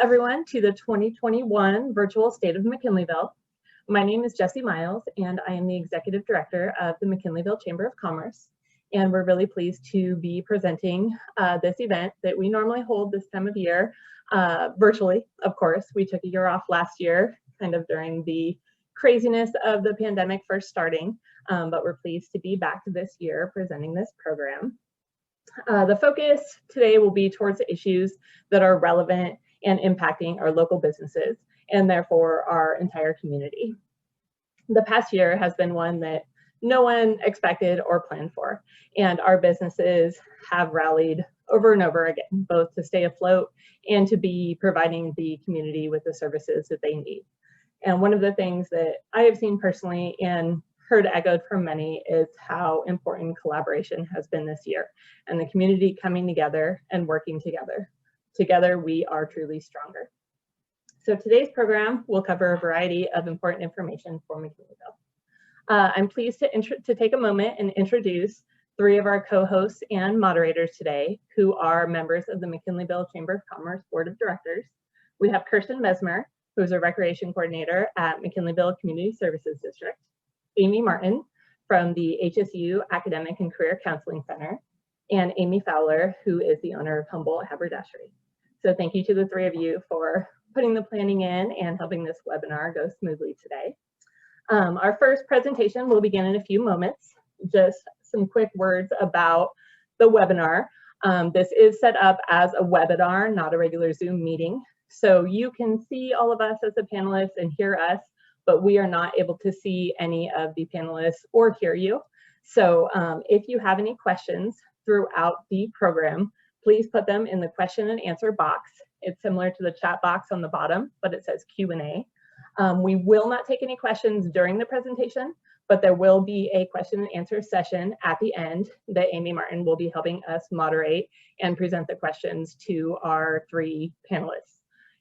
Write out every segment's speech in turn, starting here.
everyone to the 2021 virtual State of Mckinleyville. My name is Jessie Miles, and I am the Executive Director of the Mckinleyville Chamber of Commerce. And we're really pleased to be presenting this event that we normally hold this time of year virtually, of course. We took a year off last year, kind of during the craziness of the pandemic first starting, but we're pleased to be back this year presenting this program. The focus today will be towards the issues that are relevant and impacting our local businesses and therefore our entire community. The past year has been one that no one expected or planned for, and our businesses have rallied over and over again, both to stay afloat and to be providing the community with the services that they need. And one of the things that I have seen personally and heard echoed from many is how important collaboration has been this year, and the community coming together and working together. Together, we are truly stronger. So today's program will cover a variety of important information for Mckinleyville. I'm pleased to take a moment and introduce three of our co-hosts and moderators today who are members of the Mckinleyville Chamber of Commerce Board of Directors. We have Kirsten Mesmer, who is a recreation coordinator at Mckinleyville Community Services District, Amy Martin from the HSU Academic and Career Counseling Center, and Amy Fowler, who is the owner of Humboldt Haberdashery. So thank you to the three of you for putting the planning in and helping this webinar go smoothly today. Our first presentation will begin in a few moments. Just some quick words about the webinar. This is set up as a webinar, not a regular Zoom meeting. So you can see all of us as the panelists and hear us, but we are not able to see any of the panelists or hear you. So if you have any questions throughout the program, please put them in the question and answer box. It's similar to the chat box on the bottom, but it says Q&A. We will not take any questions during the presentation, but there will be a question and answer session at the end that Amy Martin will be helping us moderate and present the questions to our three panelists.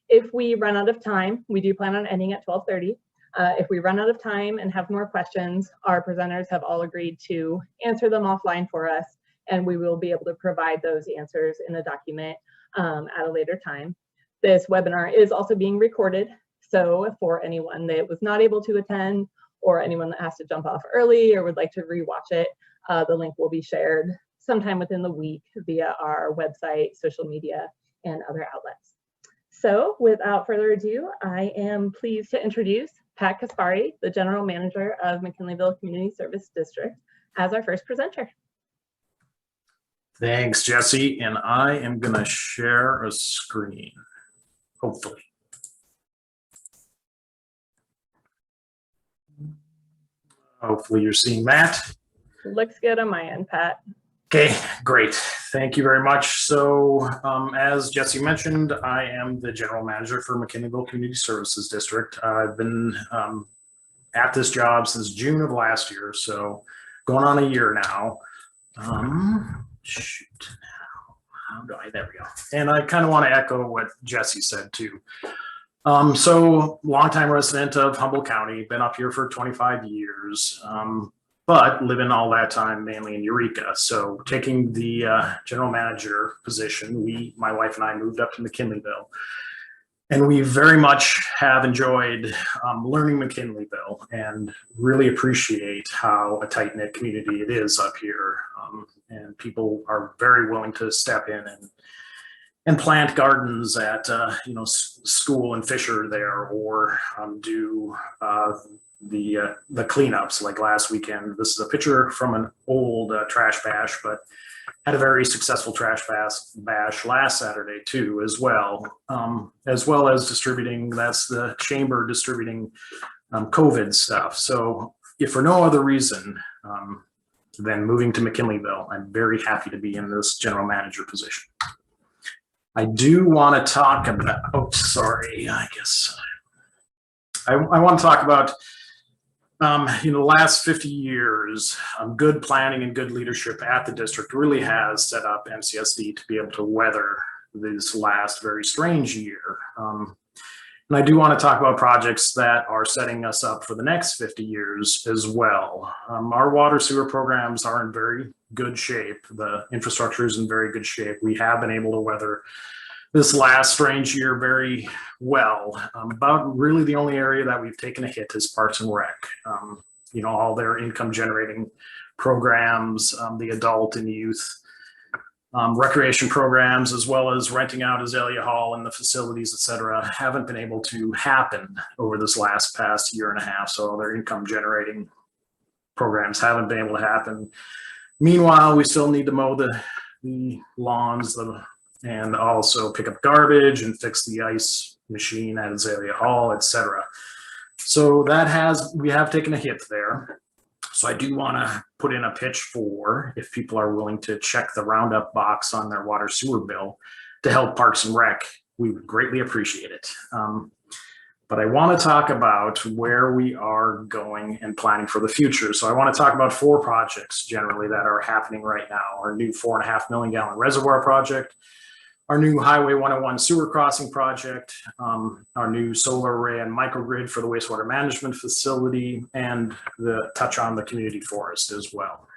If we run out of time, we do plan on ending at 12:30. If we run out of time and have more questions, our presenters have all agreed to answer them offline for us, and we will be able to provide those answers in a document at a later time. This webinar is also being recorded, so for anyone that was not able to attend or anyone that has to jump off early or would like to rewatch it, the link will be shared sometime within the week via our website, social media, and other outlets. So without further ado, I am pleased to introduce Pat Kaspari, the General Manager of Mckinleyville Community Service District, as our first presenter. Thanks, Jessie, and I am going to share a screen, hopefully. Hopefully you're seeing that. Looks good on my end, Pat. Okay, great. Thank you very much. So as Jessie mentioned, I am the General Manager for Mckinleyville Community Services District. I've been at this job since June of last year, so going on a year now. Shoot, now, how do I, there we go. And I kind of want to echo what Jessie said too. So longtime resident of Humboldt County, been up here for 25 years, but living all that time mainly in Eureka. So taking the general manager position, my wife and I moved up to Mckinleyville. And we very much have enjoyed learning Mckinleyville and really appreciate how a tight-knit community it is up here. And people are very willing to step in and plant gardens at school and Fisher there, or do the cleanups like last weekend. This is a picture from an old trash bash, but had a very successful trash bash last Saturday too, as well as distributing, that's the chamber distributing COVID stuff. So if for no other reason than moving to Mckinleyville, I'm very happy to be in this general manager position. I do want to talk about, I want to talk about the last 50 years, good planning and good leadership at the district really has set up MCSD to be able to weather this last very strange year. And I do want to talk about projects that are setting us up for the next 50 years as well. Our water sewer programs are in very good shape. The infrastructure is in very good shape. We have been able to weather this last strange year very well. About really the only area that we've taken a hit is Parks and Rec. All their income generating programs, the adult and youth recreation programs, as well as renting out Azalea Hall and the facilities, et cetera, haven't been able to happen over this past year and a half. So their income generating programs haven't been able to happen. Meanwhile, we still need to mow the lawns and also pick up garbage and fix the ice machine at Azalea Hall, et cetera. So we have taken a hit there. So I do want to put in a pitch for if people are willing to check the roundup box on their water sewer bill to help Parks and Rec. We would greatly appreciate it. But I want to talk about where we are going and planning for the future. So I want to talk about 4 projects generally that are happening right now. Our new 4.5 million gallon reservoir project, our new Highway 101 sewer crossing project, our new solar array and microgrid for the wastewater management facility, and the touch on the community forest as well.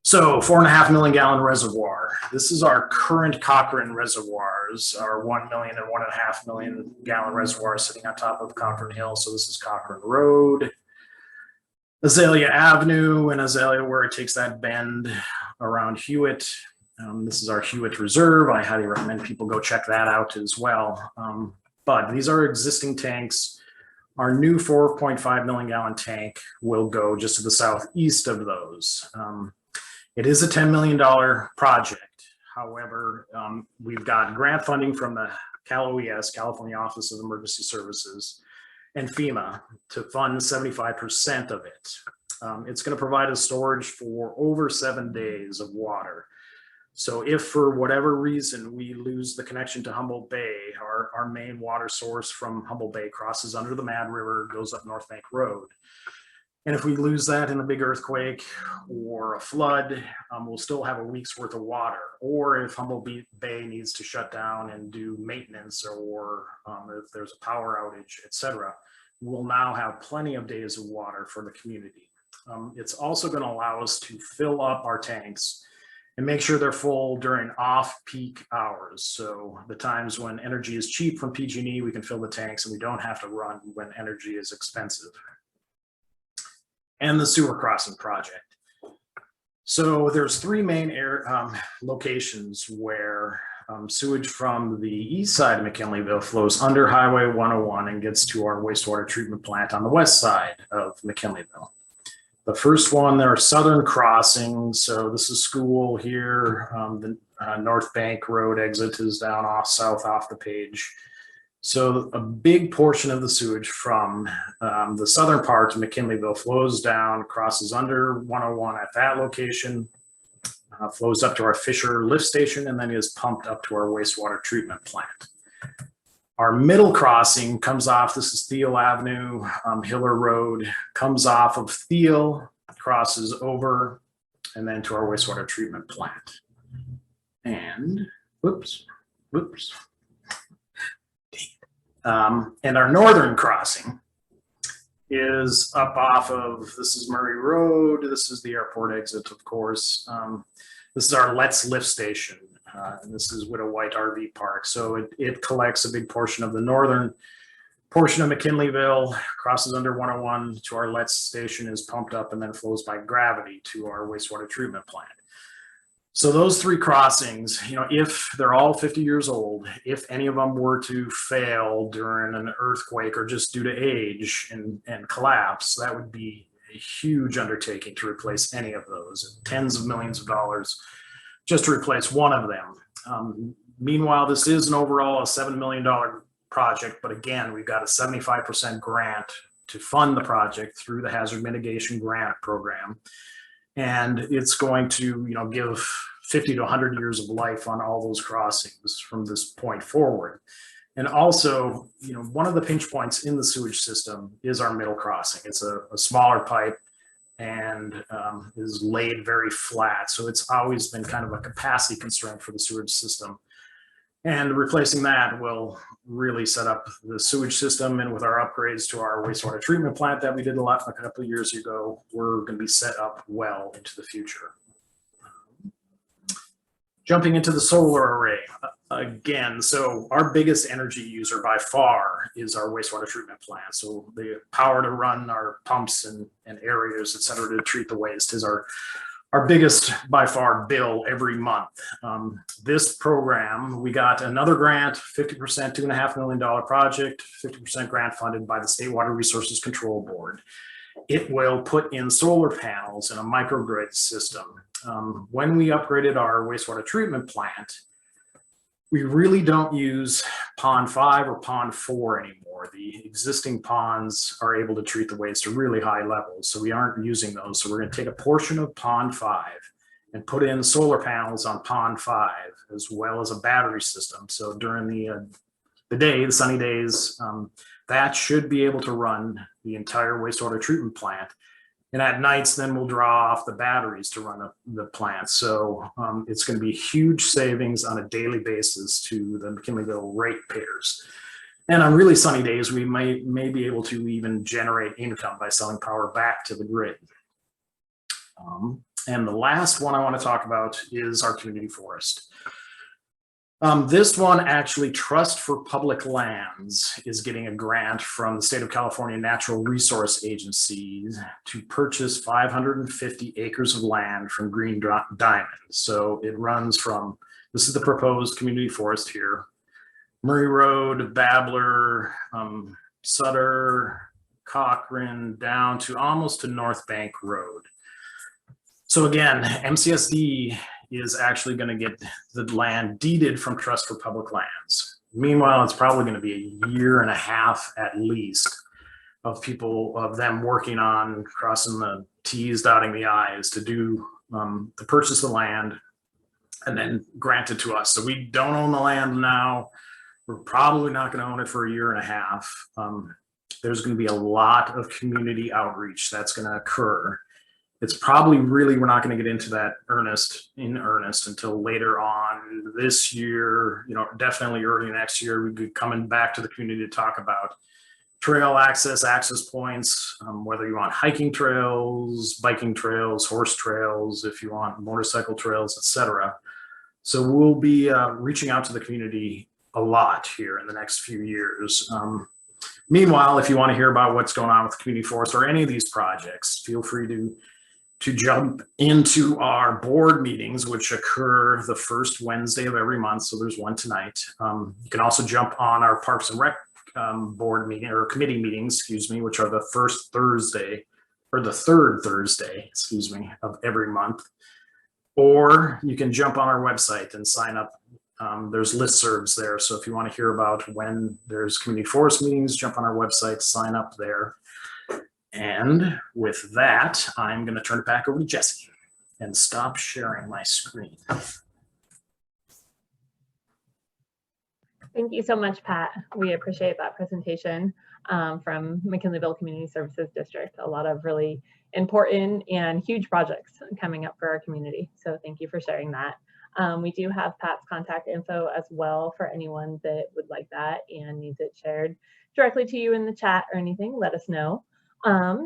So 4.5 million gallon reservoir. This is our current Cochrane reservoirs, our 1 million and 1.5 million gallon reservoirs sitting on top of Cochrane Hill. So this is Cochrane Road, Azalea Avenue, and Azalea where it takes that bend around Hewitt. This is our Hewitt Reserve. I highly recommend people go check that out as well. But these are existing tanks. Our new 4.5 million gallon tank will go just to the southeast of those. It is a $10 million project. However, we've got grant funding from the CalOES, California Office of Emergency Services, and FEMA to fund 75% of it. It's going to provide us storage for over 7 days of water. So if for whatever reason we lose the connection to Humboldt Bay, our main water source from Humboldt Bay crosses under the Mad River, goes up North Bank Road. And if we lose that in a big earthquake or a flood, we'll still have a week's worth of water. Or if Humboldt Bay needs to shut down and do maintenance, or if there's a power outage, et cetera, we'll now have plenty of days of water for the community. It's also going to allow us to fill up our tanks and make sure they're full during off-peak hours. So the times when energy is cheap from PG&E, we can fill the tanks and we don't have to run when energy is expensive. And the sewer crossing project. So there's 3 main locations where sewage from the east side of Mckinleyville flows under Highway 101 and gets to our wastewater treatment plant on the west side of Mckinleyville. The first one, there are southern crossings. So this is school here. The North Bank Road exit is down south off the page. So a big portion of the sewage from the southern part of Mckinleyville flows down, crosses under 101 at that location, flows up to our Fisher lift station, and then is pumped up to our wastewater treatment plant. Our middle crossing comes off, this is Thiel Avenue, Hiller Road, comes off of Thiel, crosses over, and then to our wastewater treatment plant. And, whoops. And our northern crossing is up off of, this is Murray Road, this is the airport exit, of course. This is our Let's lift station. And this is Widow White RV Park. So it collects a big portion of the northern portion of Mckinleyville, crosses under 101 to our Let's station, is pumped up, and then flows by gravity to our wastewater treatment plant. So those 3 crossings, if they're all 50 years old, if any of them were to fail during an earthquake or just due to age and collapse, that would be a huge undertaking to replace any of those, tens of millions of dollars just to replace one of them. Meanwhile, this is an overall a $7 million project, but again, we've got a 75% grant to fund the project through the Hazard Mitigation Grant Program. And it's going to, give 50 to 100 years of life on all those crossings from this point forward. And also, one of the pinch points in the sewage system is our middle crossing. It's a smaller pipe and is laid very flat. So it's always been kind of a capacity constraint for the sewage system. And replacing that will really set up the sewage system. And with our upgrades to our wastewater treatment plant that we did a couple of years ago, we're going to be set up well into the future. Jumping into the solar array again. So our biggest energy user by far is our wastewater treatment plant. So the power to run our pumps and aerators, et cetera, to treat the waste is our biggest by far bill every month. This program, we got another grant, 50%, $2.5 million project, 50% grant funded by the State Water Resources Control Board. It will put in solar panels in a microgrid system. When we upgraded our wastewater treatment plant, we really don't use pond 5 or pond 4 anymore. The existing ponds are able to treat the waste to really high levels, so we aren't using those. So we're going to take a portion of pond 5 and put in solar panels on pond 5, as well as a battery system. So during the day, the sunny days, that should be able to run the entire wastewater treatment plant. And at nights, then we'll draw off the batteries to run the plant. So it's going to be huge savings on a daily basis to the Mckinleyville ratepayers. And on really sunny days, we may be able to even generate income by selling power back to the grid. And the last one I want to talk about is our community forest. This one, actually, Trust for Public Lands is getting a grant from the State of California Natural Resource Agency to purchase 550 acres of land from Green Diamond. So it runs from, this is the proposed community forest here, Murray Road, Babbler, Sutter, Cochran, down to almost to North Bank Road. So again, MCSD is actually going to get the land deeded from Trust for Public Lands. Meanwhile, it's probably going to be a year and a half at least of them working on crossing the T's, dotting the I's to do to purchase the land and then grant it to us. So we don't own the land now. We're probably not going to own it for a year and a half. There's going to be a lot of community outreach that's going to occur. It's probably really, we're not going to get into that in earnest until later on this year, definitely early next year. We'd be coming back to the community to talk about trail access points, whether you want hiking trails, biking trails, horse trails, if you want motorcycle trails, etc. So we'll be reaching out to the community a lot here in the next few years. Meanwhile, if you want to hear about what's going on with the community forest or any of these projects, feel free to jump into our board meetings, which occur the first Wednesday of every month. So there's one tonight. You can also jump on our Parks and Rec board meeting or committee meetings, which are the first Thursday or the third Thursday, of every month. Or you can jump on our website and sign up. There's listservs there. So if you want to hear about when there's community forest meetings, jump on our website, sign up there. And with that, I'm going to turn it back over to Jesse and stop sharing my screen. Thank you so much, Pat. We appreciate that presentation from McKinleyville Community Services District. A lot of really important and huge projects coming up for our community. So thank you for sharing that. We do have Pat's contact info as well for anyone that would like that and needs it shared directly to you in the chat or anything, let us know.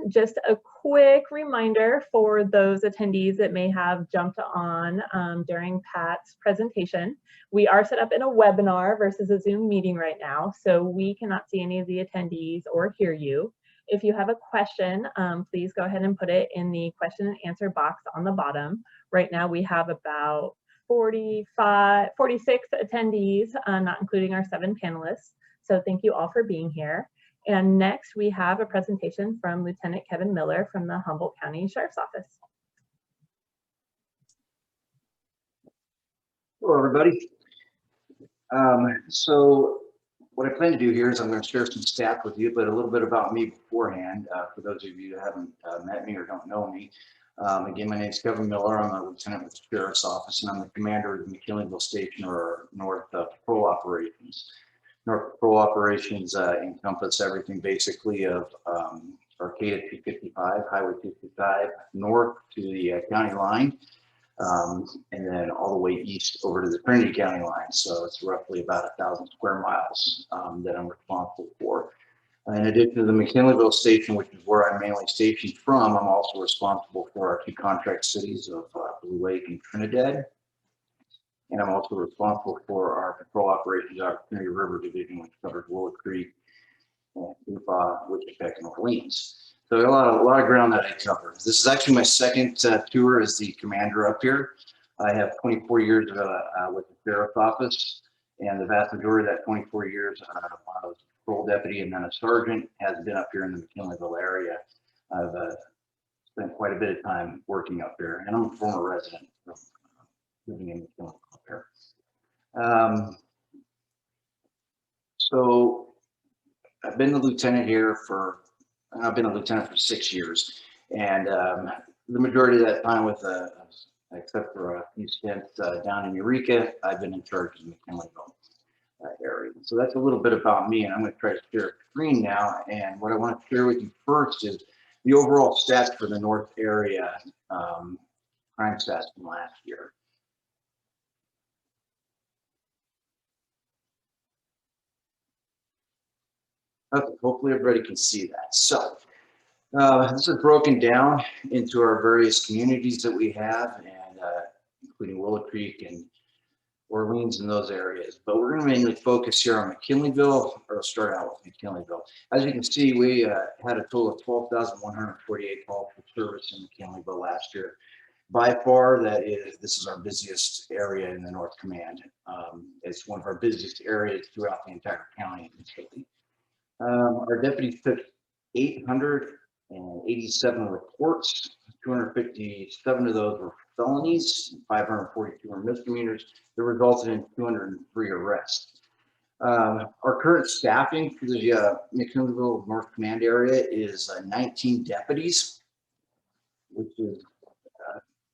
Just a quick reminder for those attendees that may have jumped on during Pat's presentation. We are set up in a webinar versus a Zoom meeting right now, so we cannot see any of the attendees or hear you. If you have a question, please go ahead and put it in the question and answer box on the bottom. Right now we have about 46 attendees, not including our 7 panelists. So thank you all for being here. And next we have a presentation from Lieutenant Kevin Miller from the Humboldt County Sheriff's Office. Hello, everybody. So what I plan to do here is I'm going to share some stats with you, but a little bit about me beforehand, for those of you who haven't met me or don't know me. Again, my name is Kevin Miller. I'm a lieutenant with the Sheriff's Office, and I'm the commander of the Mckinleyville Station, or North Patrol Operations. North Patrol Operations encompass everything basically of Arcata 255, Highway 255, north to the county line, and then all the way east over to the Trinity County line. So it's roughly about 1,000 square miles that I'm responsible for. In addition to the Mckinleyville station, which is where I'm mainly stationed from, I'm also responsible for our 2 contract cities of Blue Lake and Trinidad. And I'm also responsible for our patrol operations Opportunity River Division, which covers Willow Creek, and Wichita, and Orleans. So a lot of ground that I cover. This is actually my second tour as the commander up here. I have 24 years with the sheriff's office, and the vast majority of that 24 years, I was a patrol deputy and then a sergeant, has been up here in the Mckinleyville area. I've spent quite a bit of time working up here, and I'm a former resident of living in Mckinleyville up here. So I've been the lieutenant here I've been a lieutenant for 6 years, and the majority of that time with except for a few stints down in Eureka, I've been in charge of the Mckinleyville area. So that's a little bit about me, and I'm going to try to share a screen now. And what I want to share with you first is the overall stats for the North area crime stats from last year. Okay, hopefully everybody can see that. So this is broken down into our various communities that we have, and including Willow Creek and Orleans and those areas. But we're going to mainly focus here on Mckinleyville, or start out with Mckinleyville. As you can see, we had a total of 12,148 calls for service in Mckinleyville last year. By far, this is our busiest area in the North Command. It's one of our busiest areas throughout the entire county. Our deputies took 887 reports. 257 of those were felonies, 542 were misdemeanors. That resulted in 203 arrests. Our current staffing for the Mckinleyville North Command area is 19 deputies, which is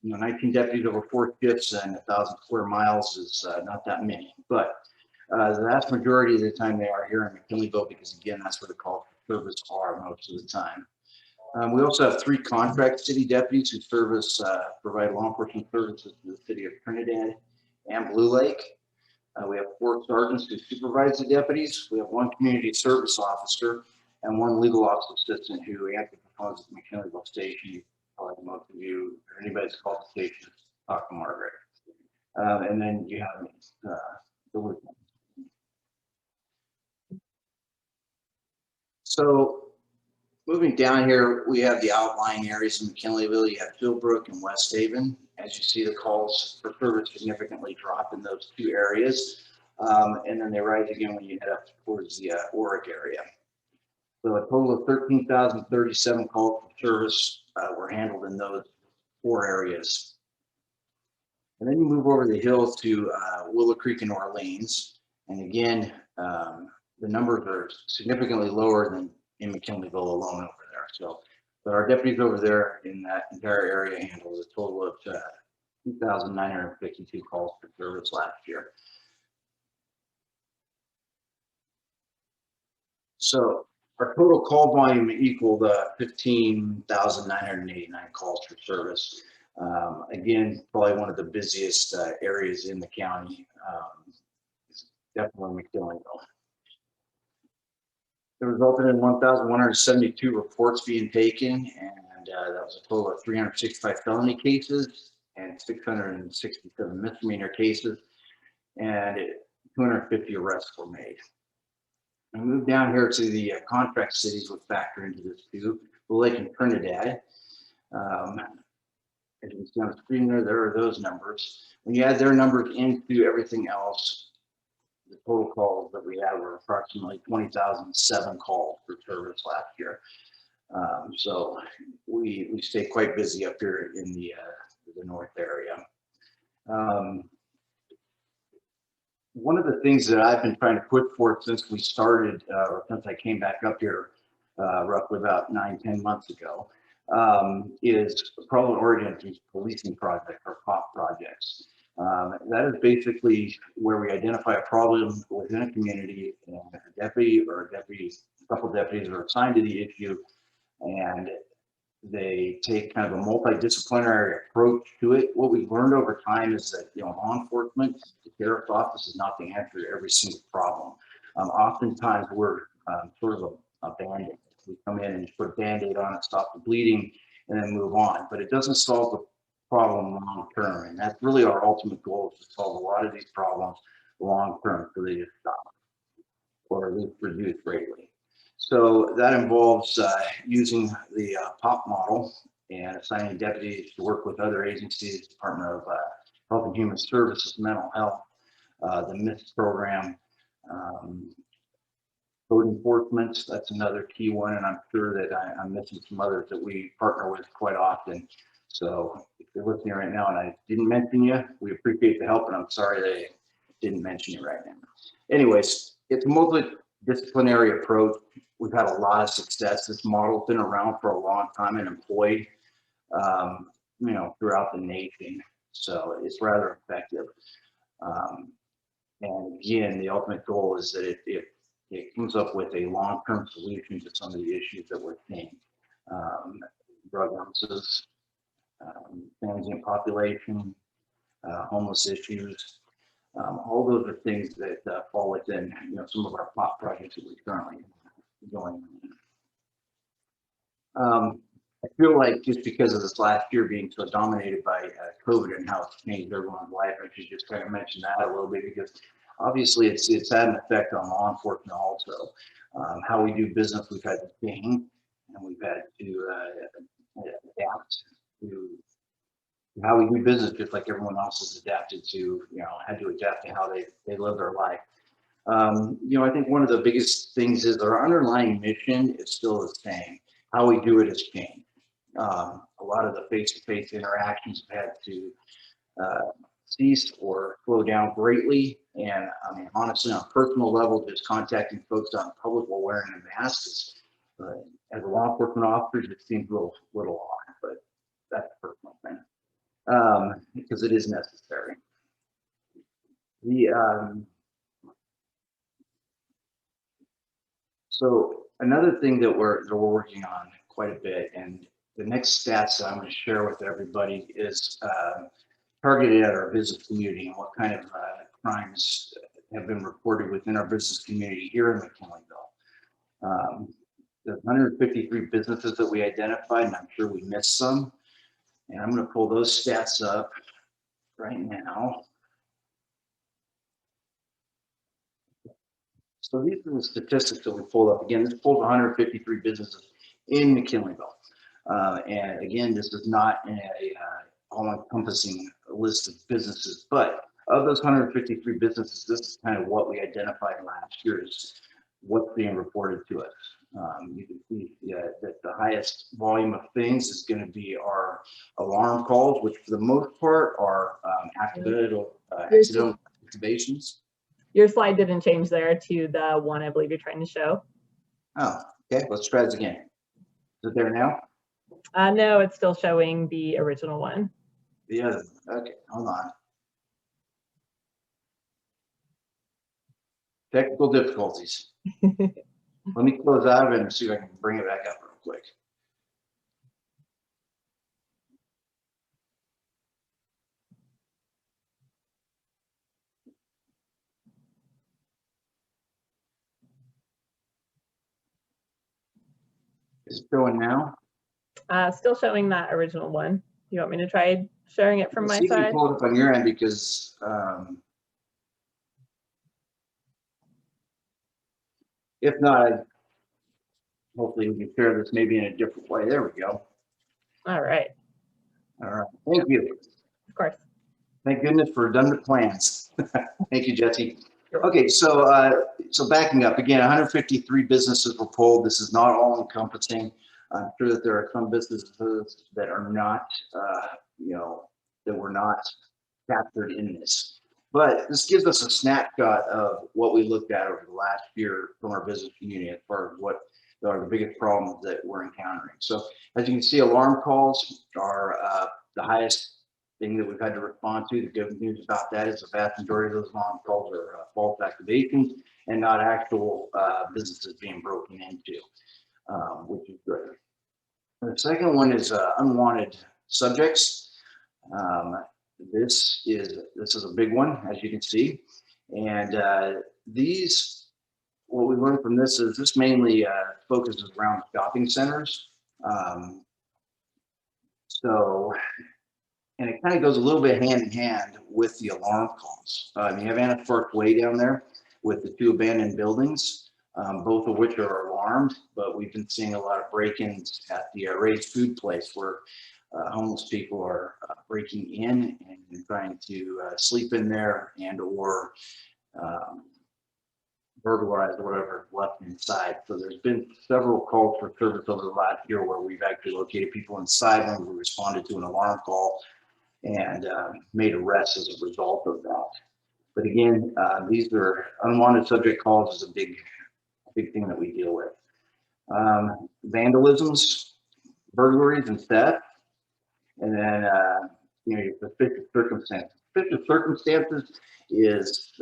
19 deputies over 4 shifts and 1,000 square miles is not that many, but the vast majority of the time they are here in Mckinleyville, because again, that's where the calls for service are most of the time. We also have 3 contract city deputies who provide law enforcement services to the city of Trinidad and Blue Lake. We have 4 sergeants who supervise the deputies. We have 1 community service officer and 1 legal office assistant who answers the phones at the Mckinleyville station. Probably most of you, or anybody that's called the station, talk to Margaret. And then you have the lieutenant. So moving down here, we have the outlying areas in Mckinleyville. You have Philbrook and West Haven. As you see, the calls for service significantly drop in those 2 areas. And then they rise again when you head up towards the Oric area. So a total of 13,037 calls for service were handled in those 4 areas. And then you move over the hill to Willow Creek and Orleans. And again, the numbers are significantly lower than in Mckinleyville alone over there. So, but our deputies over there in that entire area handled a total of 2,952 calls for service last year. So our total call volume equaled 15,989 calls for service. Again, probably one of the busiest areas in the county. Definitely Mckinleyville. It resulted in 1,172 reports being taken, and that was a total of 365 felony cases and 667 misdemeanor cases, and 250 arrests were made. We move down here to the contract cities, which factor into this too. Blue Lake and Trinidad. As you can see on the screen there are those numbers. When you add their numbers into everything else, the total calls that we had were approximately 20,007 calls for service last year. So we stay quite busy up here in the north area. One of the things that I've been trying to put forth since we started, or since I came back up here roughly about 9-10 months ago, is Problem Origin Policing Project, or POP projects. That is basically where we identify a problem within a community, and a deputy or a couple deputies are assigned to the issue, and they take kind of a multidisciplinary approach to it. What we've learned over time is that, law enforcement, the sheriff's office is not the answer to every single problem. Oftentimes we're sort of a band-aid. We come in and just put a band-aid on it, stop the bleeding, and then move on. But it doesn't solve the problem long term. And that's really our ultimate goal, is to solve a lot of these problems long term so they just stop or at least reduce greatly. So that involves using the POP model and assigning deputies to work with other agencies, Department of Health and Human Services, mental health, the MIST program, code enforcement. That's another key one, and I'm sure that I'm missing some others that we partner with quite often. So if you're listening right now and I didn't mention you, we appreciate the help, and I'm sorry they didn't mention you right now. Anyways, it's a multidisciplinary approach. We've had a lot of success. This model's been around for a long time and employed, throughout the nation. So it's rather effective. And again, the ultimate goal is that it comes up with a long-term solution to some of the issues that we're seeing. Drug illnesses, transient population, homeless issues. All those are things that fall within some of our POP projects that we're currently going on. I feel like just because of this last year being so dominated by COVID and how it's changed everyone's life, I should just kind of mention that a little bit, because obviously it's had an effect on law enforcement also. How we do business, we've had to change, and we've had to adapt to how we do business, just like everyone else has adapted to, had to adapt to how they live their life. I think one of the biggest things is our underlying mission is still the same. How we do it has changed. A lot of the face-to-face interactions have had to cease or slow down greatly. And I mean, honestly, on a personal level, just contacting folks out in public while wearing a mask is, as a law enforcement officer, it seems a little odd, but that's a personal thing, because it is necessary. So another thing that we're working on quite a bit, and the next stats that I'm going to share with everybody is targeted at our business community and what kind of crimes have been reported within our business community here in Mckinleyville. There's 153 businesses that we identified, and I'm sure we missed some. And I'm going to pull those stats up right now. So these are the statistics that we pulled up. Again, this pulled 153 businesses in Mckinleyville. And again, this is not a all-encompassing list of businesses, but of those 153 businesses, this is kind of what we identified last year is what's being reported to us. You can see that the highest volume of things is going to be our alarm calls, which for the most part are accidental activations. Your slide didn't change there to the one I believe you're trying to show. Oh, okay. Let's try this again. Is it there now? No, it's still showing the original one. The other. Okay, hold on. Technical difficulties. Let me close out of it and see if I can bring it back up real quick. Is it going now? Still showing that original one. You want me to try sharing it from my See if you side? pull it up on your end, because if not, hopefully we can share this maybe in a different way. There we go. All right. All right. Thank you. Of course. Thank goodness for redundant plans. Thank you, Jesse. Sure. Okay, so backing up again, 153 businesses were pulled. This is not all encompassing. I'm sure that there are some businesses that are not, that were not captured in this. But this gives us a snapshot of what we looked at over the last year from our business community as far as what are the biggest problems that we're encountering. So as you can see, alarm calls are the highest thing that we've had to respond to. The good news about that is the vast majority of those alarm calls are false activations and not actual businesses being broken into, which is great. The second one is unwanted subjects. This is a big one, as you can see, and what we learned from this is this mainly focuses around shopping centers. So And it kind of goes a little bit hand in hand with the alarm calls. You have Anna Park Way down there with the 2 abandoned buildings, both of which are alarmed, but we've been seeing a lot of break-ins at the Ray's Food Place where homeless people are breaking in and trying to sleep in there and or burglarized or whatever left inside. So there's been several calls for service over the last year where we've actually located people inside when we responded to an alarm call and made arrests as a result of that. But again, these are unwanted subject calls is a big thing that we deal with. Vandalisms, burglaries, and theft. And then, your suspicious circumstances. Suspicious circumstances is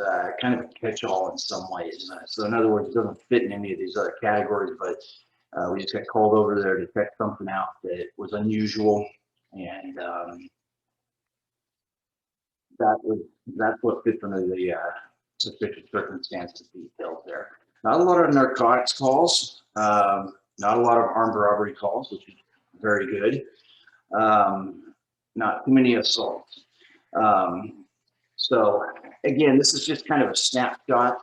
kind of a catch-all in some ways. So in other words, it doesn't fit in any of these other categories, but we just got called over there to check something out that was unusual. And that's what fits under the suspicious circumstances details there. Not a lot of narcotics calls, not a lot of armed robbery calls, which is very good. Not too many assaults. So again, this is just kind of a snapshot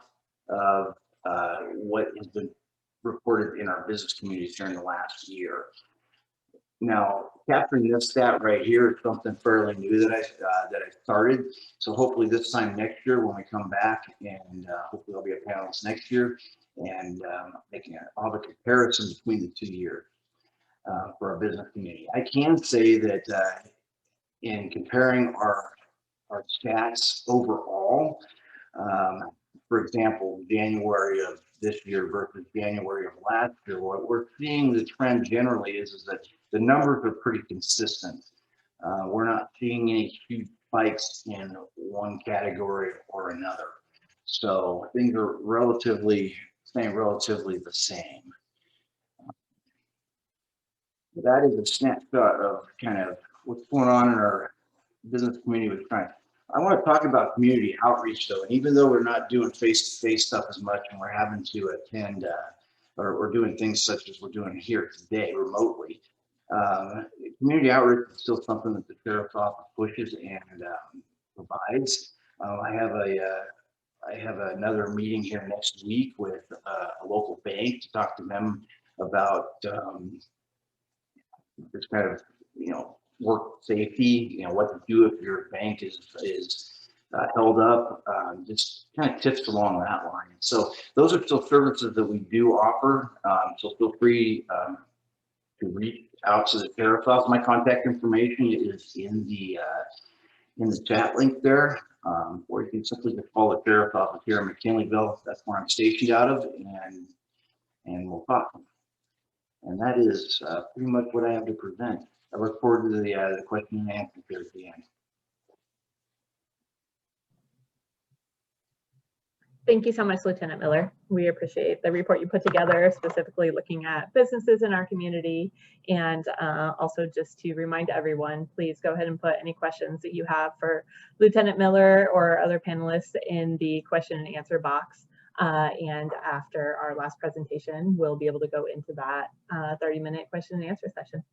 of what has been reported in our business communities during the last year. Now, capturing this stat right here is something fairly new that I started. So hopefully this time next year when we come back, and hopefully I'll be a panelist next year, and I'll have a comparison between the 2 years for our business community. I can say that in comparing our stats overall, for example, January of this year versus January of last year, what we're seeing the trend generally is that the numbers are pretty consistent. We're not seeing any huge spikes in one category or another. So things are staying relatively the same. That is a snapshot of kind of what's going on in our business community with crime. I want to talk about community outreach though, and even though we're not doing face-to-face stuff as much and we're having to attend or we're doing things such as we're doing here today remotely, community outreach is still something that the sheriff's office pushes and provides. I have another meeting here next week with a local bank to talk to them about this kind of, work safety, what to do if your bank is held up, just kind of tips along that line. So those are still services that we do offer. So feel free to reach out to the sheriff's office. My contact information is in the chat link there, or you can simply just call the sheriff's office here in Mckinleyville. That's where I'm stationed out of, and we'll talk. And that is pretty much what I have to present. I look forward to the question and answer here at the end. Thank you so much, Lieutenant Miller. We appreciate the report you put together, specifically looking at businesses in our community. And also just to remind everyone, please go ahead and put any questions that you have for Lieutenant Miller or other panelists in the question and answer box. And after our last presentation, we'll be able to go into that 30-minute question and answer session.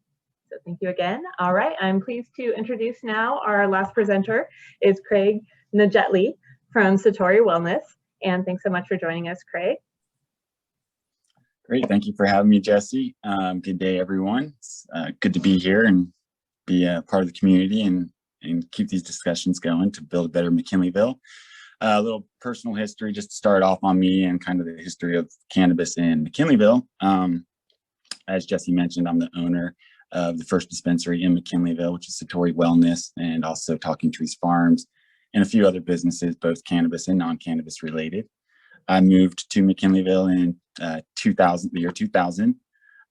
So thank you again. All right, I'm pleased to introduce now our last presenter is Craig Najetli from Satori Wellness. And thanks so much for joining us, Craig. Great, thank you for having me, Jesse. Good day, everyone. It's good to be here and be a part of the community and keep these discussions going to build a better Mckinleyville. A little personal history just to start off on me and kind of the history of cannabis in Mckinleyville. As Jesse mentioned, I'm the owner of the first dispensary in Mckinleyville, which is Satori Wellness, and also Talking Trees Farms, and a few other businesses, both cannabis and non-cannabis related. I moved to Mckinleyville in the year 2000.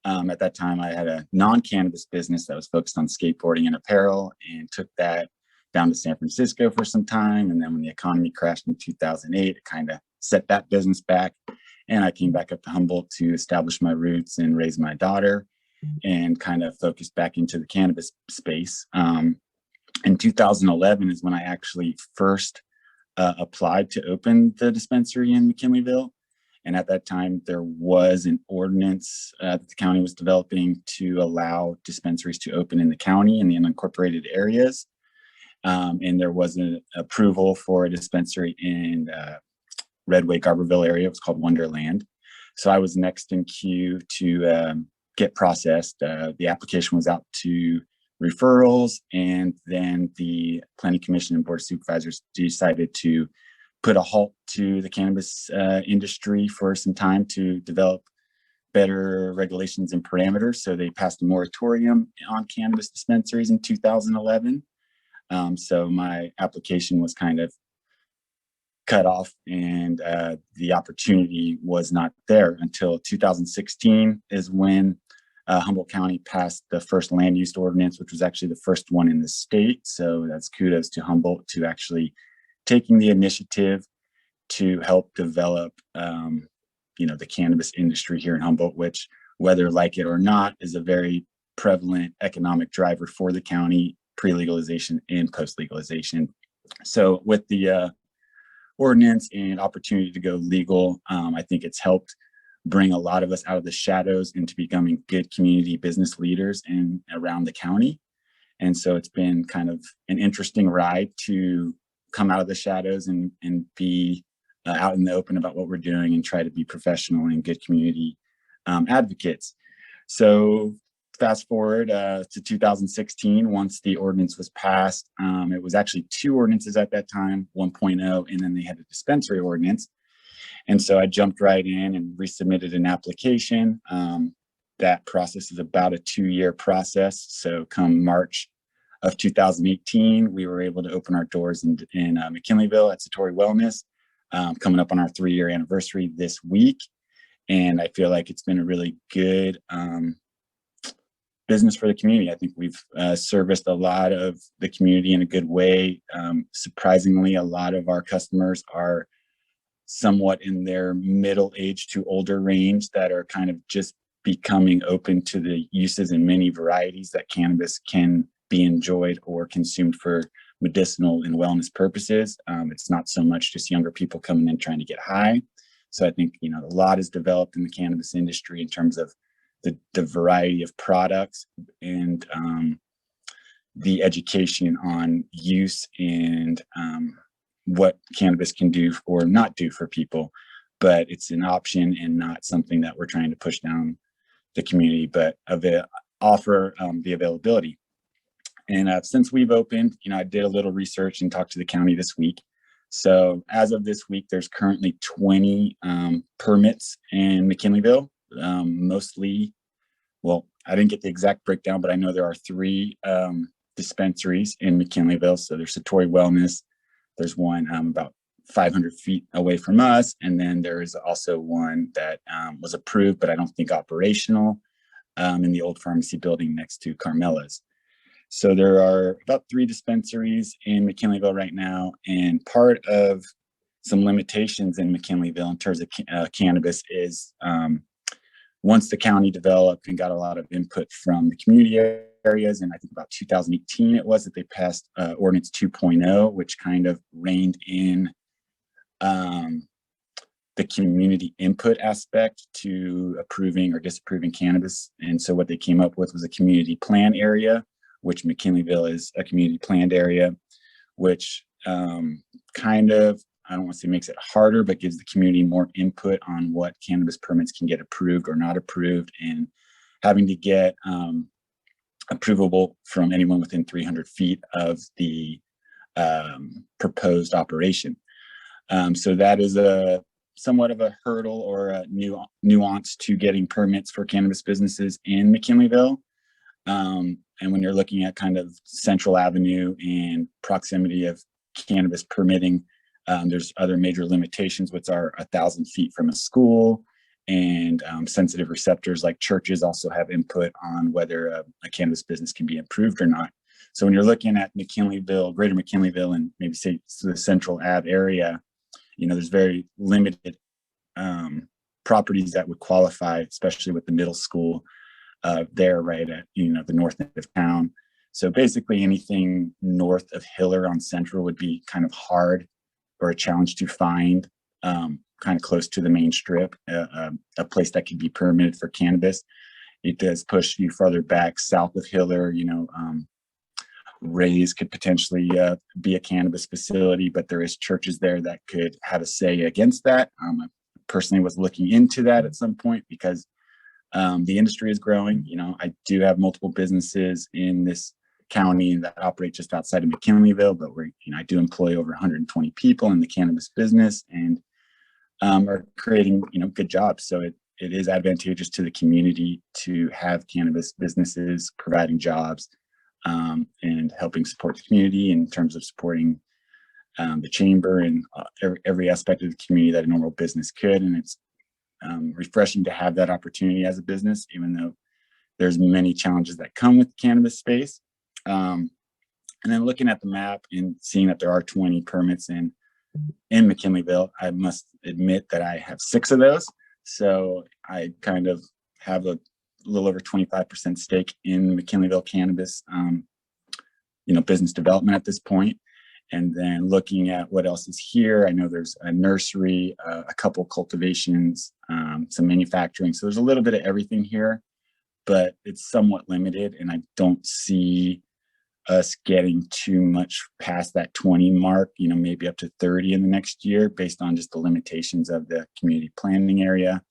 At that time, I had a non-cannabis business that was focused on skateboarding and apparel, and took that down to San Francisco for some time. And then when the economy crashed in 2008, it kind of set that business back. And I came back up to Humboldt to establish my roots and raise my daughter, and kind of focused back into the cannabis space. In 2011 is when I actually first applied to open the dispensary in Mckinleyville. And at that time, there was an ordinance that the county was developing to allow dispensaries to open in the county in the unincorporated areas. And there was an approval for a dispensary in Redway, Garberville area. It was called Wonderland. So I was next in queue to get processed. The application was out to referrals, and then the Planning Commission and Board of Supervisors decided to put a halt to the cannabis industry for some time to develop better regulations and parameters. So they passed a moratorium on cannabis dispensaries in 2011. So my application was kind of cut off, and the opportunity was not there until 2016 is when Humboldt County passed the first land use ordinance, which was actually the first one in the state. So that's kudos to Humboldt to actually taking the initiative to help develop, the cannabis industry here in Humboldt, which, whether like it or not, is a very prevalent economic driver for the county, pre-legalization and post-legalization. So with the ordinance and opportunity to go legal, I think it's helped bring a lot of us out of the shadows into becoming good community business leaders in around the county. And so it's been kind of an interesting ride to come out of the shadows and be out in the open about what we're doing and try to be professional and good community advocates. So fast forward to 2016, once the ordinance was passed, it was actually 2 ordinances at that time, 1.0, and then they had a dispensary ordinance. And so I jumped right in and resubmitted an application. That process is about a 2-year process. So come March of 2018, we were able to open our doors in Mckinleyville at Satori Wellness, coming up on our 3-year anniversary this week. And I feel like it's been a really good business for the community. I think we've serviced a lot of the community in a good way. Surprisingly, a lot of our customers are somewhat in their middle age to older range that are kind of just becoming open to the uses and many varieties that cannabis can be enjoyed or consumed for medicinal and wellness purposes. It's not so much just younger people coming in trying to get high. So I think, a lot is developed in the cannabis industry in terms of the variety of products and the education on use and what cannabis can do or not do for people. But it's an option and not something that we're trying to push down the community, but offer the availability. And since we've opened, I did a little research and talked to the county this week. So as of this week, there's currently 20 permits in Mckinleyville. Mostly, well, I didn't get the exact breakdown, but I know there are 3 dispensaries in Mckinleyville. So there's Satori Wellness. There's one about 500 feet away from us. And then there is also one that was approved, but I don't think operational, in the old pharmacy building next to Carmela's. So there are about 3 dispensaries in Mckinleyville right now. And part of some limitations in Mckinleyville in terms of cannabis is once the county developed and got a lot of input from the community areas, and I think about 2018 it was that they passed ordinance 2.0, which kind of reined in the community input aspect to approving or disapproving cannabis. And so what they came up with was a community plan area, which Mckinleyville is a community planned area, which kind of, I don't want to say makes it harder, but gives the community more input on what cannabis permits can get approved or not approved, and having to get approvable from anyone within 300 feet of the proposed operation. So that is somewhat of a hurdle or a nuance to getting permits for cannabis businesses in Mckinleyville. And when you're looking at kind of Central Avenue and proximity of cannabis permitting, there's other major limitations, which are 1,000 feet from a school, and sensitive receptors like churches also have input on whether a cannabis business can be approved or not. So when you're looking at Mckinleyville, greater Mckinleyville, and maybe say the Central Ave area, there's very limited properties that would qualify, especially with the middle school there right at, the north end of town. So basically anything north of Hiller on Central would be kind of hard or a challenge to find, kind of close to the main strip, a place that could be permitted for cannabis. It does push you further back south of Hiller, Ray's could potentially be a cannabis facility, but there is churches there that could have a say against that. I personally was looking into that at some point because the industry is growing. You know, I do have multiple businesses in this county that operate just outside of Mckinleyville, but I do employ over 120 people in the cannabis business and are creating, good jobs. So it is advantageous to the community to have cannabis businesses providing jobs and helping support the community in terms of supporting the chamber and every aspect of the community that a normal business could. And it's refreshing to have that opportunity as a business, even though there's many challenges that come with the cannabis space. And then looking at the map and seeing that there are 20 permits in Mckinleyville, I must admit that I have 6 of those. So I kind of have a little over 25% stake in Mckinleyville cannabis, business development at this point. And then looking at what else is here, I know there's a nursery, a couple cultivations, some manufacturing. So there's a little bit of everything here, but it's somewhat limited. And I don't see us getting too much past that 20 mark, maybe up to 30 in the next year based on just the limitations of the community planning area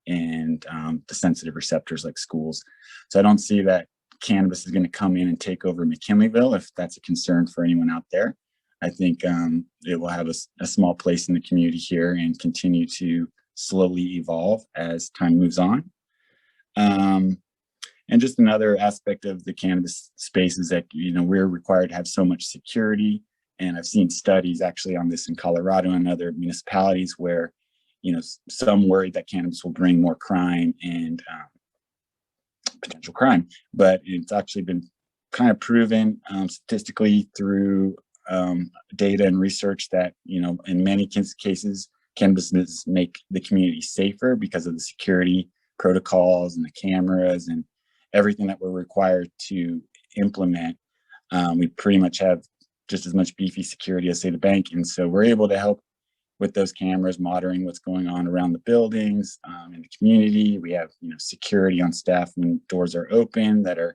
and the sensitive receptors like schools. So I don't see that cannabis is going to come in and take over Mckinleyville if that's a concern for anyone out there. I think it will have a small place in the community here and continue to slowly evolve as time moves on. And just another aspect of the cannabis space is that, we're required to have so much security. And I've seen studies actually on this in Colorado and other municipalities where, some worry that cannabis will bring more crime and potential crime. But it's actually been kind of proven statistically through data and research that, in many cases, cannabis make the community safer because of the security protocols and the cameras and everything that we're required to implement. We pretty much have just as much beefy security as, say, the bank. And so we're able to help with those cameras, monitoring what's going on around the buildings, in the community. We have, security on staff when doors are open that are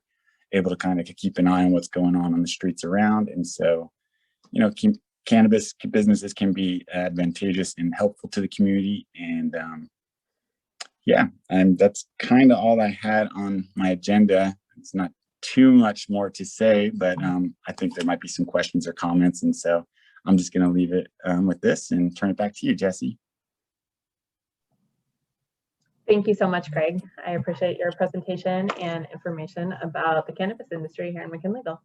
able to kind of keep an eye on what's going on the streets around. And so, cannabis businesses can be advantageous and helpful to the community. And and that's kind of all I had on my agenda. It's not too much more to say, but I think there might be some questions or comments. And so I'm just going to leave it with this and turn it back to you, Jesse. Thank you so much, Craig. I appreciate your presentation and information about the cannabis industry here in Mckinleyville.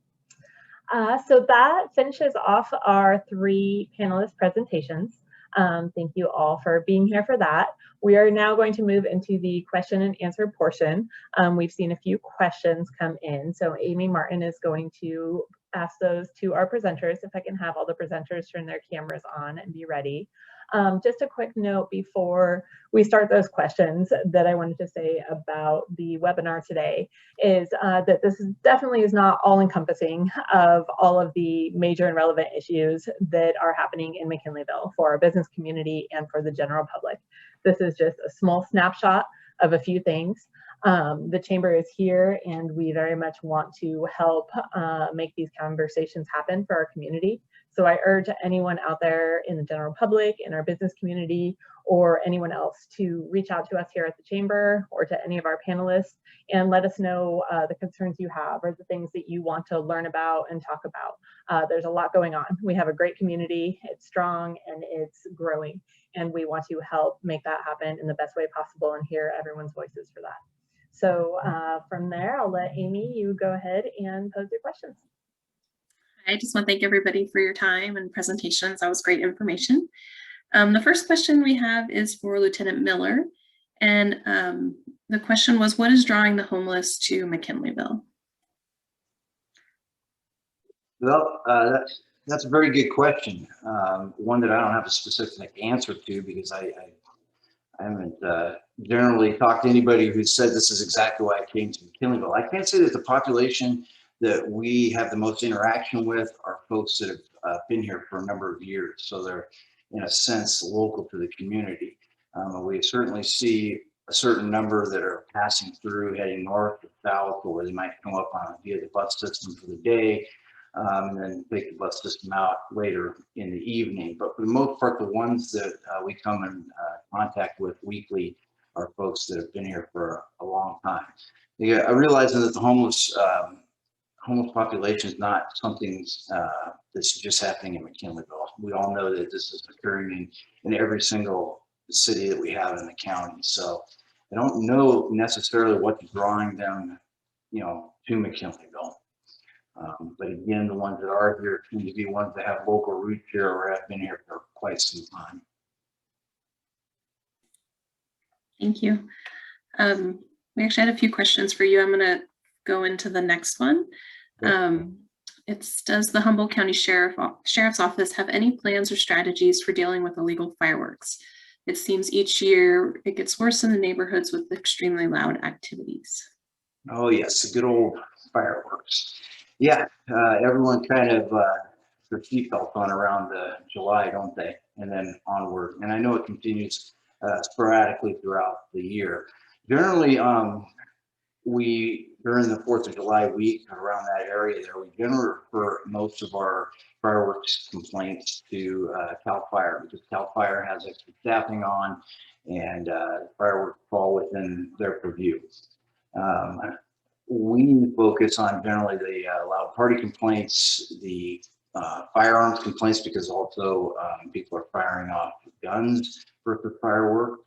So that finishes off our 3 panelist presentations. Thank you all for being here for that. We are now going to move into the question and answer portion. We've seen a few questions come in. So Amy Martin is going to ask those to our presenters. If I can have all the presenters turn their cameras on and be ready. Just a quick note before we start those questions that I wanted to say about the webinar today is that this definitely is not all encompassing of all of the major and relevant issues that are happening in Mckinleyville for our business community and for the general public. This is just a small snapshot of a few things. The chamber is here and we very much want to help make these conversations happen for our community. So I urge anyone out there in the general public, in our business community, or anyone else to reach out to us here at the chamber or to any of our panelists and let us know the concerns you have or the things that you want to learn about and talk about. There's a lot going on. We have a great community, it's strong and it's growing, and we want to help make that happen in the best way possible and hear everyone's voices for that. So from there, I'll let Amy, you go ahead and pose your questions. I just want to thank everybody for your time and presentations. That was great information. The first question we have is for Lieutenant Miller. And the question was, what is drawing the homeless to Mckinleyville? Well, that's a very good question. One that I don't have a specific answer to because I haven't generally talked to anybody who said this is exactly why I came to Mckinleyville. I can't say that the population that we have the most interaction with are folks that have been here for a number of years. So they're, in a sense, local to the community. We certainly see a certain number that are passing through, heading north or south, or they might come up on via the bus system for the day. and then take the bus system out later in the evening. But for the most part, the ones that we come in contact with weekly are folks that have been here for a long time. Yeah, I realize that the homeless population is not something that's just happening in McKinleyville. We all know that this is occurring in every single city that we have in the county. So I don't know necessarily what's drawing them, to McKinleyville. But again, the ones that are here tend to be ones that have local roots here or have been here for quite some time. Thank you. We actually had a few questions for you. I'm going to go into the next one. Does the Humboldt County Sheriff's Office have any plans or strategies for dealing with illegal fireworks? It seems each year it gets worse in the neighborhoods with extremely loud activities. Oh yes, the good old fireworks. Yeah, everyone kind of their seatbelts on around July, don't they? And then onward. And I know it continues sporadically throughout the year. Generally, during the 4th of July week around that area there, we generally refer most of our fireworks complaints to CAL FIRE, because CAL FIRE has extra staffing on, and fireworks fall within their purview. We focus on generally the loud party complaints, the firearms complaints, because also people are firing off guns versus fireworks.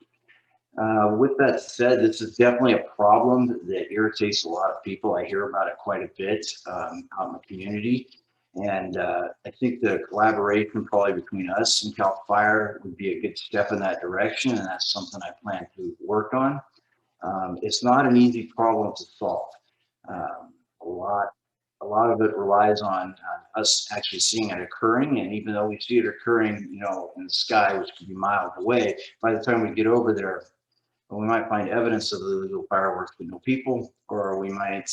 With that said, this is definitely a problem that irritates a lot of people. I hear about it quite a bit out in the community. And I think the collaboration probably between us and CAL FIRE would be a good step in that direction. And that's something I plan to work on. It's not an easy problem to solve. A lot of it relies on us actually seeing it occurring. And even though we see it occurring, in the sky, which could be miles away, by the time we get over there, we might find evidence of the illegal fireworks but no people, or we might,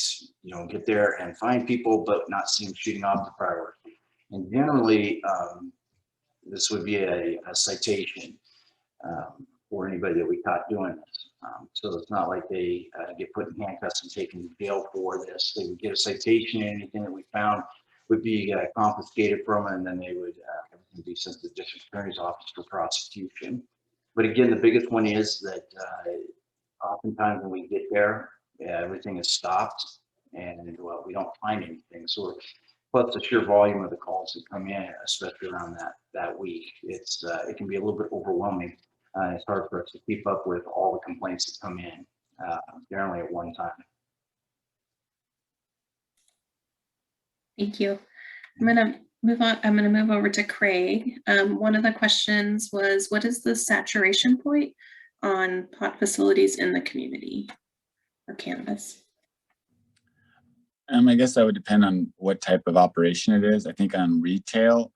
get there and find people but not see them shooting off the fireworks. And generally, this would be a citation for anybody that we caught doing this. So it's not like they get put in handcuffs and taken to jail for this. They would get a citation, and anything that we found would be confiscated from them, and then they would be sent to the district attorney's office for prosecution. But again, the biggest one is that oftentimes when we get there, everything is stopped, and we don't find anything. So plus the sheer volume of the calls that come in, especially around that week, it can be a little bit overwhelming. It's hard for us to keep up with all the complaints that come in generally at one time. Thank you. I'm going to move on. I'm going to move over to Craig. One of the questions was, what is the saturation point on pot facilities in the community or cannabis? I guess that would depend on what type of operation it is. I think on retail,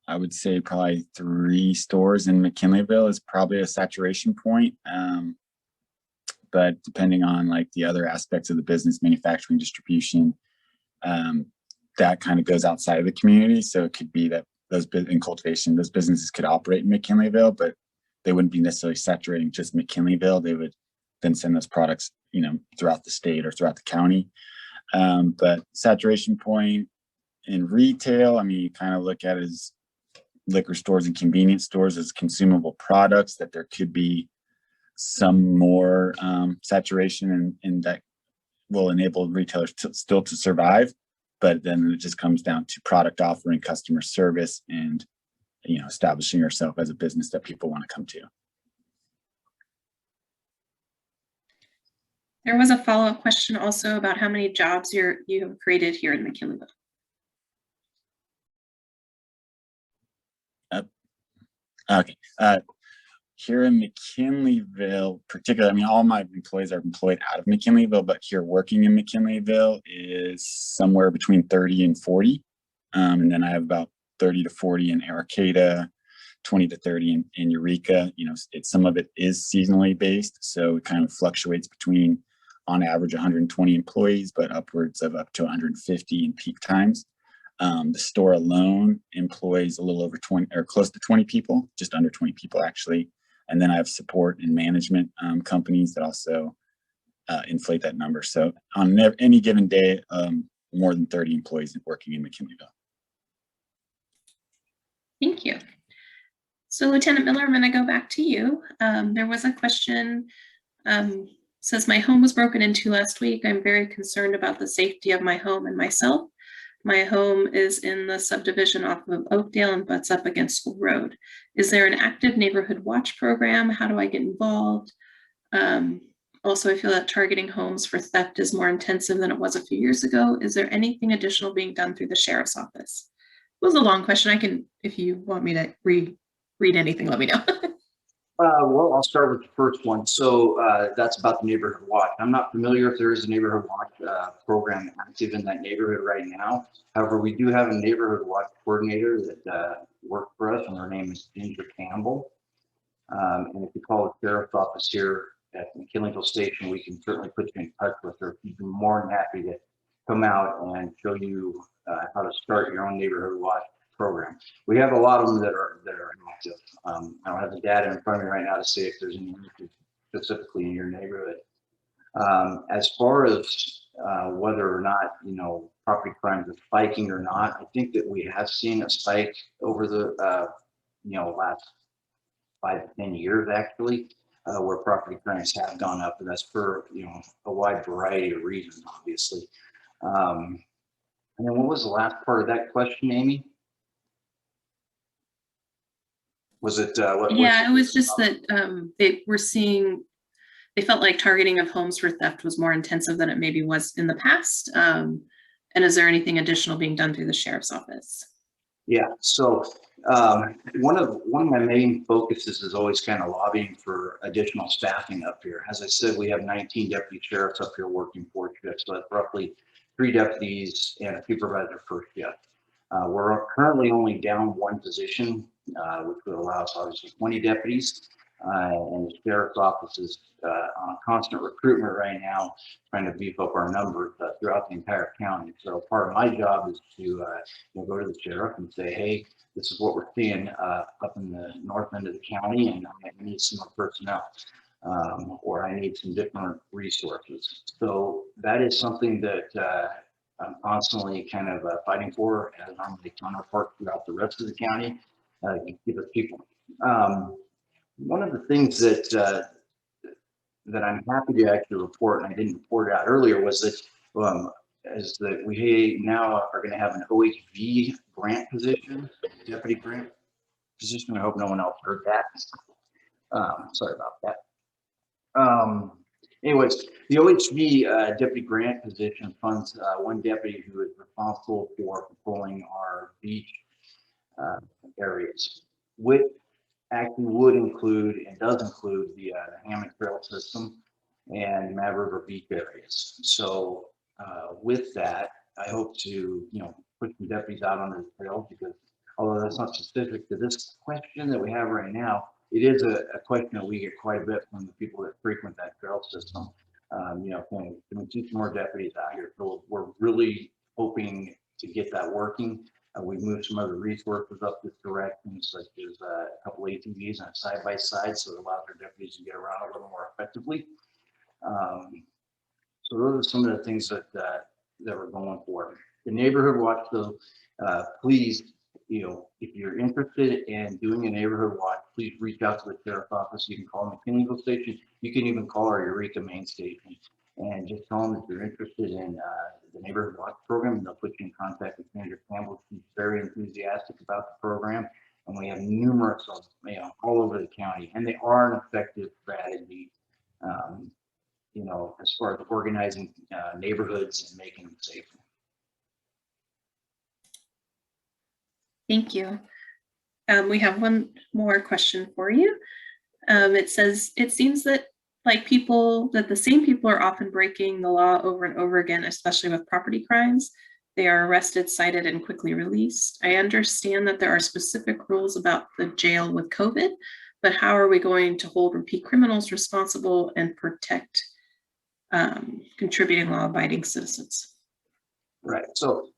I would say probably 3 stores in McKinleyville is probably a saturation point. But depending on like the other aspects of the business, manufacturing, distribution, that kind of goes outside of the community. So it could be that in cultivation, those businesses could operate in McKinleyville, but they wouldn't be necessarily saturating just McKinleyville. They would then send those products, throughout the state or throughout the county. But saturation point in retail, you kind of look at it as liquor stores and convenience stores as consumable products, that there could be some more saturation and that will enable retailers still to survive. But then it just comes down to product offering, customer service, and establishing yourself as a business that people want to come to. There was a follow-up question also about how many jobs you have created here in McKinleyville. Okay. Here in McKinleyville, particularly, all my employees are employed out of McKinleyville, but here working in McKinleyville is somewhere between 30 and 40. And then I have about 30 to 40 in Arcata, 20 to 30 in Eureka. Some of it is seasonally based, so it kind of fluctuates between, on average, 120 employees, but upwards of up to 150 in peak times. The store alone employs a little over 20 or close to 20 people, just under 20 people actually. And then I have support and management companies that also inflate that number. So on any given day, more than 30 employees working in McKinleyville. Thank you. So Lieutenant Miller, I'm going to go back to you. There was a question, says my home was broken into last week. I'm very concerned about the safety of my home and myself. My home is in the subdivision off of Oakdale and butts up against School Road. Is there an active neighborhood watch program? How do I get involved? Also, I feel that targeting homes for theft is more intensive than it was a few years ago. Is there anything additional being done through the sheriff's office? It was a long question. I can, if you want me to read anything, let me know. Well, I'll start with the first one. So that's about the neighborhood watch. I'm not familiar if there is a neighborhood watch program active in that neighborhood right now. However, we do have a neighborhood watch coordinator that works for us, and her name is Ginger Campbell. And if you call the sheriff's office here at Mckinleyville Station, we can certainly put you in touch with her. She'd be more than happy to come out and show you how to start your own neighborhood watch program. We have a lot of them that are active. I don't have the data in front of me right now to say if there's any specifically in your neighborhood. As far as whether or not, you know, property crimes are spiking or not, I think that we have seen a spike over the you know, last 5 to 10 years actually, where property crimes have gone up, and that's for, you know, a wide variety of reasons, obviously. And then what was the last part of that question, Amy? Was it? Yeah, it was just that they felt like targeting of homes for theft was more intensive than it maybe was in the past. And is there anything additional being done through the sheriff's office? Yeah, so one of my main focuses is always kind of lobbying for additional staffing up here. As I said, we have 19 deputy sheriffs up here working 4 shifts, so that's roughly 3 deputies and a supervisor per shift. We're currently only down 1 position, which would allow us obviously 20 deputies. And the sheriff's office is on a constant recruitment right now, trying to beef up our numbers throughout the entire county. So part of my job is to you know, go to the sheriff and say, hey, this is what we're seeing up in the north end of the county, and I need some more personnel, or I need some different resources. So that is something that I'm constantly kind of fighting for as I'm the counterpart throughout the rest of the county to keep us people. One of the things that I'm happy to actually report, and I didn't report it out earlier, was that is that we now are going to have an OHV grant position, deputy grant position. I hope no one else heard that. Sorry about that. Anyways, the OHV deputy grant position funds 1 deputy who is responsible for patrolling our beach areas, which actually would include and does include the Hammond Trail system and Mad River Beach areas. So with that, I hope to, you know, put some deputies out on the trail, because although that's not specific to this question that we have right now, it is a question that we get quite a bit from the people that frequent that trail system. You know, can we teach more deputies out here? So we're really hoping to get that working. We moved some other resources up this direction, such as a couple ATVs and a side-by-side, so it allows our deputies to get around a little more effectively. So those are some of the things that we're going for. The neighborhood watch, though, please, you know, if you're interested in doing a neighborhood watch, please reach out to the sheriff's office. You can call Mckinleyville Station. You can even call our Eureka main station and just tell them that you're interested in the neighborhood watch program, and they'll put you in contact with Ginger Campbell. She's very enthusiastic about the program, and we have numerous of, you know, all over the county, and they are an effective strategy, you know, as far as organizing neighborhoods and making them safer. Thank you. We have one more question for you. It says, it seems that the same people are often breaking the law over and over again, especially with property crimes. They are arrested, cited, and quickly released. I understand that there are specific rules about the jail with COVID, but how are we going to hold repeat criminals responsible and protect contributing law-abiding citizens? Right. So,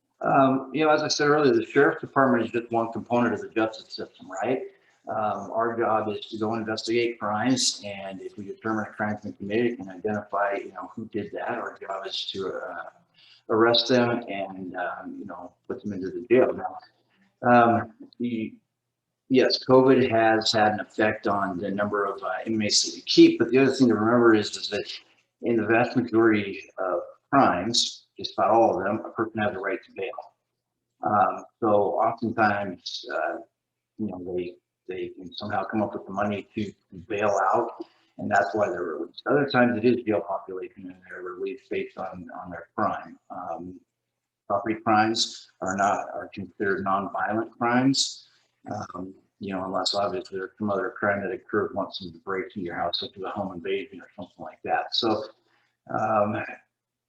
you know, as I said earlier, the sheriff's department is just one component of the justice system, right? Our job is to go investigate crimes, and if we determine a crime's been committed and identify, you know, who did that, our job is to arrest them and, put them into the jail. Now, yes, COVID has had an effect on the number of inmates that we keep, but the other thing to remember is that in the vast majority of crimes, just about all of them, a person has a right to bail. So oftentimes, they can somehow come up with the money to bail out, and that's why they're released. Other times it is jail population and they're released based on their crime. Property crimes are considered non-violent crimes. Unless obviously there's some other crime that occurred once in the break into your house, such as a home invasion or something like that. So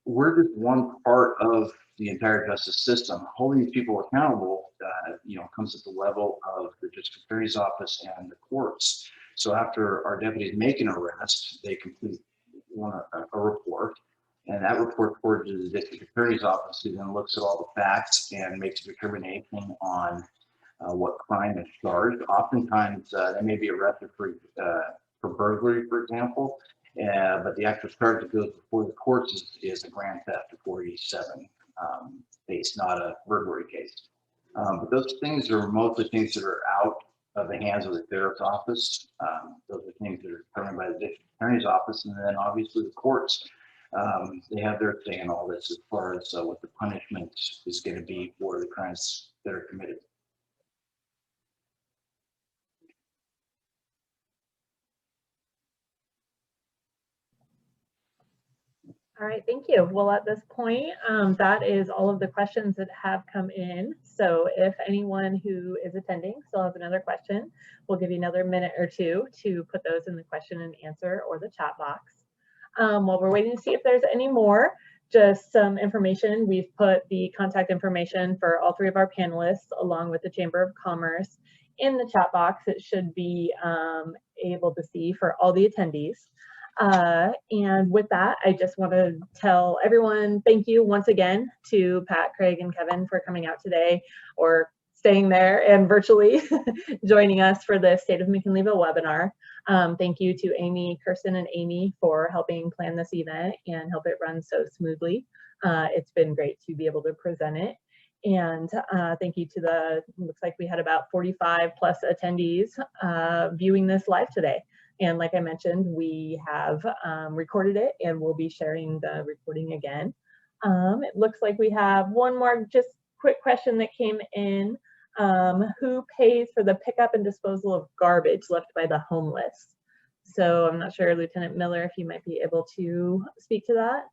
we're just one part of the entire justice system. Holding these people accountable, comes at the level of the district attorney's office and the courts. So after our deputies make an arrest, they complete a report, and that report forwarded to the district attorney's office, who then looks at all the facts and makes a determination on what crime is charged. Oftentimes, they may be arrested for burglary, for example, but the actual charge that goes before the courts is a grand theft of 487 case, not a burglary case. But those things are mostly things that are out of the hands of the sheriff's office. Those are things that are determined by the district attorney's office, and then obviously the courts. They have their say in all this as far as what the punishment is going to be for the crimes that are committed. All right, thank you. Well, at this point, that is all of the questions that have come in. So if anyone who is attending still has another question, we'll give you another minute or two to put those in the question and answer or the chat box. While we're waiting to see if there's any more, just some information. We've put the contact information for all three of our panelists along with the Chamber of Commerce in the chat box. It should be able to see for all the attendees. And with that, I just want to tell everyone thank you once again to Pat, Craig, and Kevin for coming out today or staying there and virtually joining us for the State of Mckinleyville webinar. Thank you to Amy, Kirsten, and Amy for helping plan this event and help it run so smoothly. It's been great to be able to present it. And thank you to looks like we had about 45 plus attendees viewing this live today. And like I mentioned, we have recorded it and we'll be sharing the recording again. It looks like we have one more just quick question that came in. Who pays for the pickup and disposal of garbage left by the homeless? So I'm not sure, Lieutenant Miller, if you might be able to speak to that.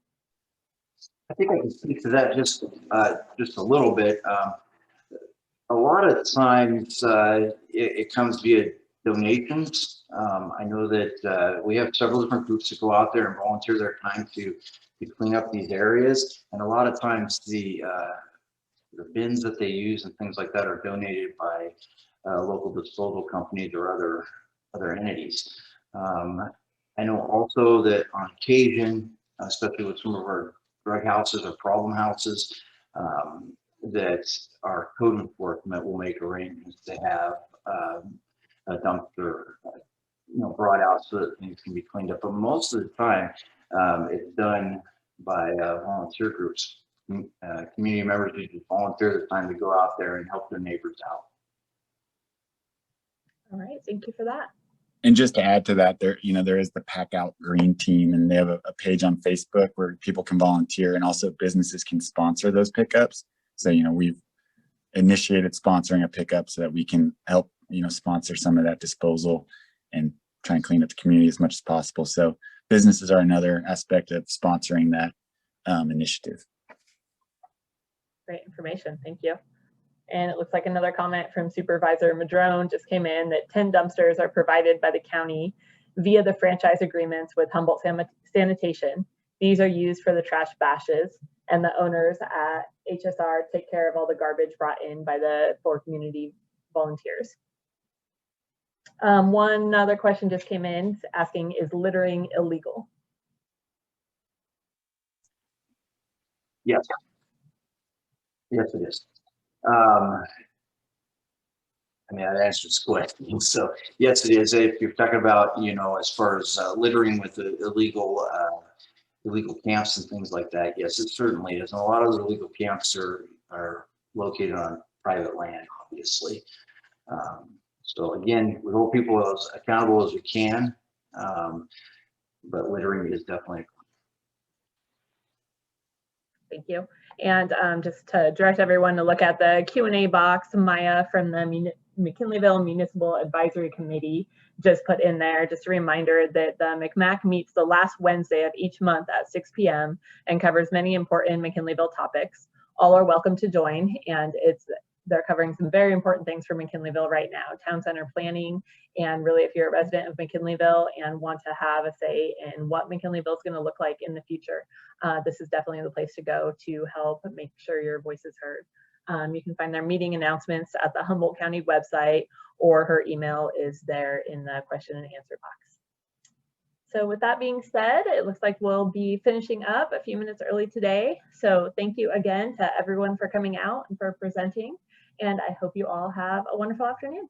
I think I can speak to that just a little bit. A lot of times it comes via donations. I know that we have several different groups that go out there and volunteer their time to clean up these areas, and a lot of times the bins that they use and things like that are donated by local disposal companies or other entities. I know also that on occasion, especially with some of our drug houses or problem houses, that our code enforcement will make arrangements to have a dumpster brought out so that things can be cleaned up. But most of the time, it's done by volunteer groups. Community members who just volunteer the time to go out there and help their neighbors out. All right, thank you for that. And just to add to that, there is the Pack Out Green team, and they have a page on Facebook where people can volunteer, and also businesses can sponsor those pickups. So we've initiated sponsoring a pickup so that we can help sponsor some of that disposal and try and clean up the community as much as possible. So businesses are another aspect of sponsoring that initiative. Great information, thank you. And it looks like another comment from Supervisor Madrone just came in that 10 dumpsters are provided by the county via the franchise agreements with Humboldt Sanitation. These are used for the trash bashes, and the owners at HSR take care of all the garbage brought in by the 4 community volunteers. One other question just came in asking, is littering illegal? Yes. Yes, it is. I mean, that answers this question. So yes, it is. If you're talking about, as far as littering with the illegal illegal camps and things like that. Yes, it certainly is. And a lot of the illegal camps are located on private land, obviously. So again, we hold people as accountable as we can, but littering is definitely. Thank you. And just to direct everyone to look at the Q&A box, Maya from the McKinleyville Municipal Advisory Committee just put in there just a reminder that the McMac meets the last Wednesday of each month at 6 p.m. and covers many important McKinleyville topics. All are welcome to join, and they're covering some very important things for McKinleyville right now, town center planning, and really if you're a resident of McKinleyville and want to have a say in what McKinleyville is going to look like in the future, this is definitely the place to go to help make sure your voice is heard. You can find their meeting announcements at the Humboldt County website, or her email is there in the question and answer box. So with that being said, it looks like we'll be finishing up a few minutes early today. So thank you again to everyone for coming out and for presenting. And I hope you all have a wonderful afternoon.